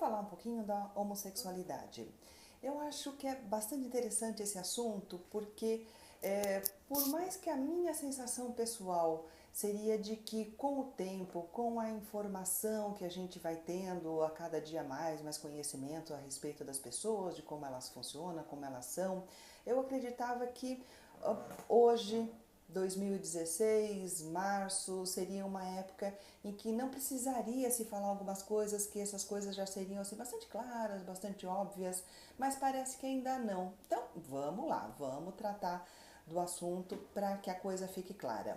falar um pouquinho da homossexualidade. Eu acho que é bastante interessante esse assunto porque, por mais que a minha sensação pessoal seria de que com o tempo, com a informação que a gente vai tendo a cada dia mais conhecimento a respeito das pessoas, de como elas funcionam, como elas são, eu acreditava que hoje 2016, março, seria uma época em que não precisaria se falar algumas coisas, que essas coisas já seriam assim, bastante claras, bastante óbvias, mas parece que ainda não. Então, vamos lá, vamos tratar do assunto para que a coisa fique clara.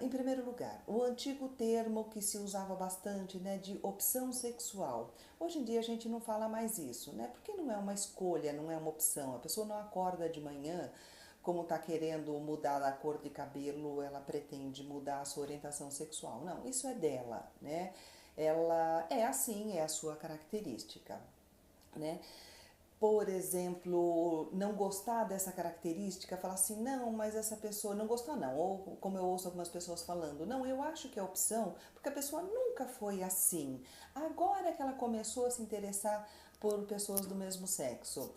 Em primeiro lugar, o antigo termo que se usava bastante, né, de opção sexual. Hoje em dia a gente não fala mais isso, né, porque não é uma escolha, não é uma opção. A pessoa não acorda de manhã como está querendo mudar a cor de cabelo, ela pretende mudar a sua orientação sexual. Não, isso é dela, né? Ela é assim, é a sua característica, né? Por exemplo, não gostar dessa característica, falar assim, não, mas essa pessoa, não gostar não, ou como eu ouço algumas pessoas falando, não, eu acho que é opção, porque a pessoa nunca foi assim, agora que ela começou a se interessar por pessoas do mesmo sexo.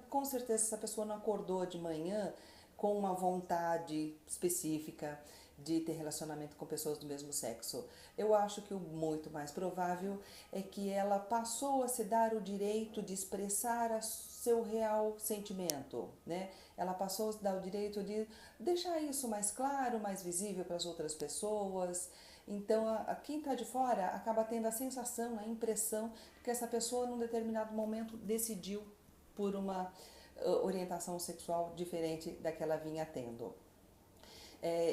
Com certeza essa pessoa não acordou de manhã com uma vontade específica de ter relacionamento com pessoas do mesmo sexo. Eu acho que o muito mais provável é que ela passou a se dar o direito de expressar seu real sentimento, né? Ela passou a se dar o direito de deixar isso mais claro, mais visível para as outras pessoas. Então, quem está de fora acaba tendo a sensação, a impressão de que essa pessoa, num determinado momento, decidiu por uma orientação sexual diferente da que ela vinha tendo.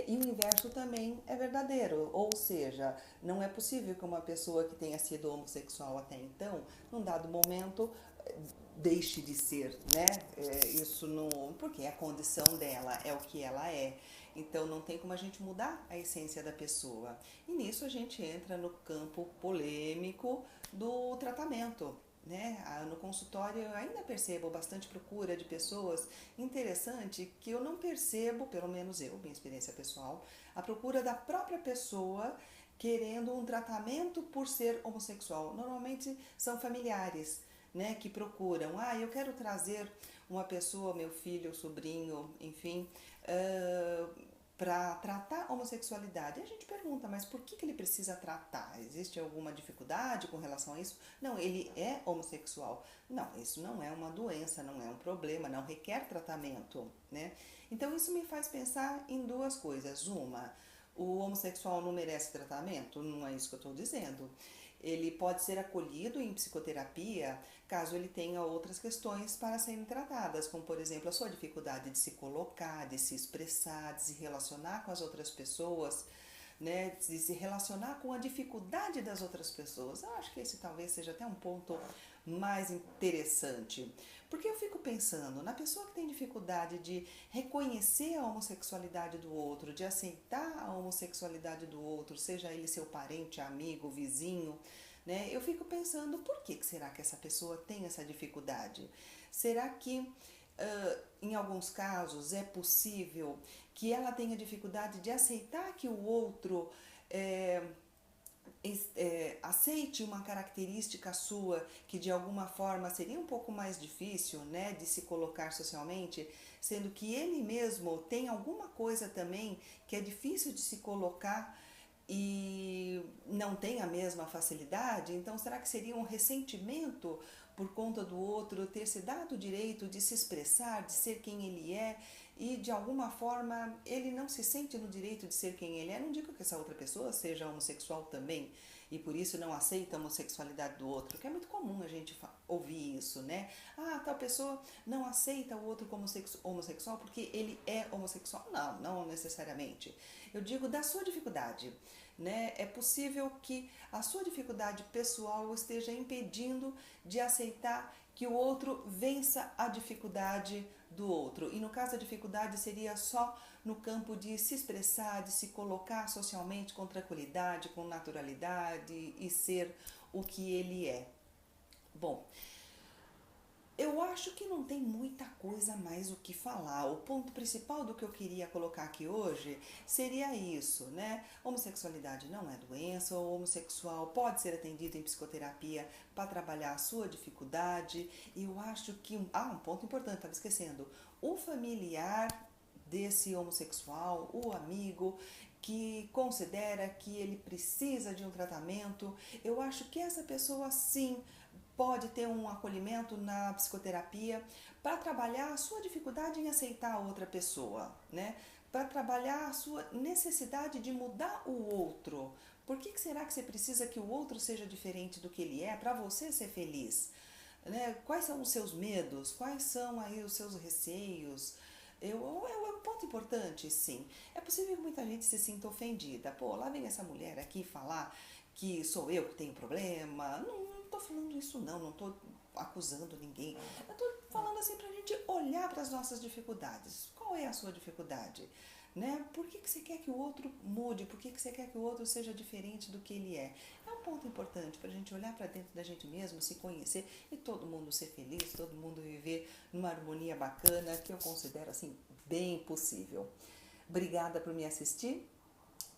E o inverso também é verdadeiro, ou seja, não é possível que uma pessoa que tenha sido homossexual até então, num dado momento, deixe de ser, né? Isso não, porque a condição dela é o que ela é. Então não tem como a gente mudar a essência da pessoa. E nisso a gente entra no campo polêmico do tratamento. Né? No consultório eu ainda percebo bastante procura de pessoas. Interessante que eu não percebo, pelo menos eu, minha experiência pessoal, a procura da própria pessoa querendo um tratamento por ser homossexual. Normalmente são familiares, né, que procuram. Eu quero trazer uma pessoa, meu filho, sobrinho, enfim, para tratar a homossexualidade. E a gente pergunta, mas por que ele precisa tratar? Existe alguma dificuldade com relação a isso? Não, ele é homossexual. Não, isso não é uma doença, não é um problema, não requer tratamento, né? Então isso me faz pensar em duas coisas. Uma, o homossexual não merece tratamento? Não é isso que eu estou dizendo. Ele pode ser acolhido em psicoterapia caso ele tenha outras questões para serem tratadas, como por exemplo a sua dificuldade de se colocar, de se expressar, de se relacionar com as outras pessoas, né, de se relacionar com a dificuldade das outras pessoas. Eu acho que esse talvez seja até um ponto mais interessante, porque eu fico pensando na pessoa que tem dificuldade de reconhecer a homossexualidade do outro, de aceitar a homossexualidade do outro, seja ele seu parente, amigo, vizinho, né? Eu fico pensando, por que será que essa pessoa tem essa dificuldade? Será que em alguns casos é possível que ela tenha dificuldade de aceitar que o outro aceite uma característica sua que de alguma forma seria um pouco mais difícil, né, de se colocar socialmente, sendo que ele mesmo tem alguma coisa também que é difícil de se colocar e não tem a mesma facilidade? Então será que seria um ressentimento por conta do outro ter se dado o direito de se expressar, de ser quem ele é, e de alguma forma ele não se sente no direito de ser quem ele é? Não digo que essa outra pessoa seja homossexual também e por isso não aceita a homossexualidade do outro, que é muito comum a gente ouvir isso, né? Tal pessoa não aceita o outro como homossexual porque ele é homossexual. Não, não necessariamente. Eu digo da sua dificuldade, né? É possível que a sua dificuldade pessoal esteja impedindo de aceitar que o outro vença a dificuldade do outro. E no caso a dificuldade seria só no campo de se expressar, de se colocar socialmente com tranquilidade, com naturalidade e ser o que ele é. Bom, Eu acho que não tem muita coisa mais o que falar. O ponto principal do que eu queria colocar aqui hoje seria isso, né? Homossexualidade não é doença, o homossexual pode ser atendido em psicoterapia para trabalhar a sua dificuldade. E eu acho que um ponto importante, estava esquecendo. O familiar desse homossexual, o amigo que considera que ele precisa de um tratamento, eu acho que essa pessoa sim pode ter um acolhimento na psicoterapia para trabalhar a sua dificuldade em aceitar a outra pessoa, né? Para trabalhar a sua necessidade de mudar o outro. Por que será que você precisa que o outro seja diferente do que ele é para você ser feliz? Né? Quais são os seus medos? Quais são aí os seus receios? É um ponto importante, sim. É possível que muita gente se sinta ofendida. Pô, lá vem essa mulher aqui falar que sou eu que tenho problema. Não estou falando isso não estou acusando ninguém. Eu estou falando assim para a gente olhar para as nossas dificuldades. Qual é a sua dificuldade? Né? Por que você quer que o outro mude? Por que você quer que o outro seja diferente do que ele é? É um ponto importante para a gente olhar para dentro da gente mesmo, se conhecer e todo mundo ser feliz, todo mundo viver numa harmonia bacana, que eu considero assim bem possível. Obrigada por me assistir.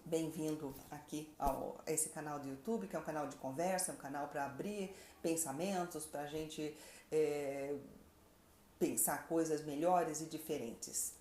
Bem-vindo aqui a esse canal do YouTube, que é um canal de conversa, é um canal para abrir pensamentos, para a gente pensar coisas melhores e diferentes.